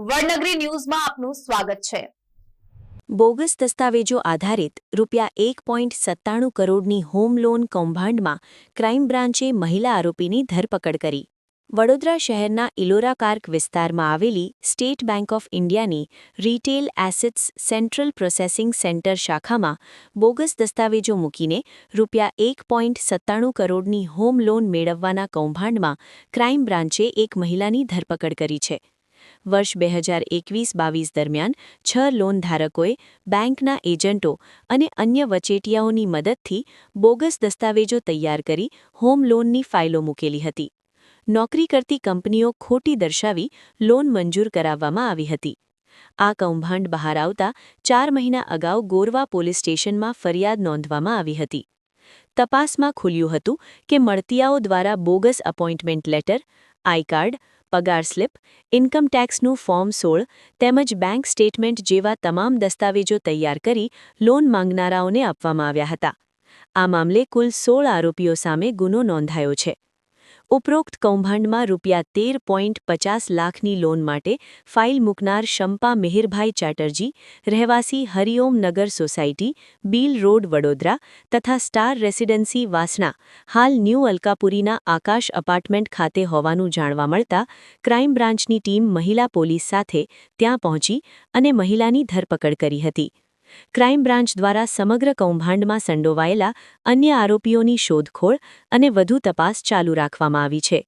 વડનગરી ન્યૂઝમાં આપનું સ્વાગત છે। બોગસ દસ્તાવેજો આધારિત ₹1.97 કરોડની હોમ લોન કૌભાંડમાં ક્રાઇમ બ્રાન્ચે મહિલા આરોપીની ધરપકડ કરી। વડોદરા શહેરના ઇલોરા પાર્ક વિસ્તારમાં આવેલી સ્ટેટ બેંક ઓફ ઇન્ડિયાની retail assets central processing centre શાખામાં બોગસ દસ્તાવેજો મૂકીને ₹1.97 કરોડની હોમ લોન મેળવવાના કૌભાંડમાં ક્રાઇમ બ્રાન્ચે એક મહિલાની ધરપકડ કરી છે। વર્ષ 2021-22 દરમિયાન 6 લોન ધારકોએ બેંકના એજન્ટો અને અન્ય વચેટિયાઓની મદદથી બોગસ દસ્તાવેજો તૈયાર કરી હોમ લોનની ફાઇલો મૂકેલી હતી। નોકરી કરતી કંપનીઓ ખોટી દર્શાવી લોન મંજૂર કરાવવામાં આવી હતી। આ કૌભાંડ બહાર આવતા 4 મહિના અગાઉ ગોરવા પોલીસ સ્ટેશનમાં ફરિયાદ નોંધવામાં આવી હતી। તપાસમાં ખુલ્યું હતું કે મળતિયાઓ દ્વારા bogus appointment letter, I card, પગાર સ્લિપ, ઇન્કમ ટેક્સનું ફોર્મ 16 તેમજ બેંક સ્ટેટમેન્ટ જેવા તમામ દસ્તાવેજો તૈયાર કરી લોન માંગનારાઓને આપવામાં આવ્યા હતા। આ મામલે કુલ 16 આરોપીઓ સામે ગુનો નોંધાયો છે। ઉપરોક્ત કૌભાંડમાં ₹13.50 લાખની લોન માટે ફાઇલ મૂકનાર શંપા મિહિરભાઈ ચેટર્જી, રહેવાસી હરિઓમ નગર સોસાયટી, બીલ રોડ, વડોદરા તથા સ્ટાર રેસિડેન્સી વાસણા હાલ ન્યૂ અલકાપુરીના આકાશ અપાર્ટમેન્ટ ખાતે હોવાનું જાણવા મળતા ક્રાઇમ બ્રાન્ચની ટીમ મહિલા પોલીસ સાથે ત્યાં પહોંચી અને મહિલાની ધરપકડ કરી હતી। ક્રાઇમ બ્રાન્ચ દ્વારા સમગ્ર કૌભાંડમાં સંડોવાયેલા અન્ય આરોપીઓની શોધખોળ અને વધુ તપાસ ચાલુ રાખવામાં આવી છે।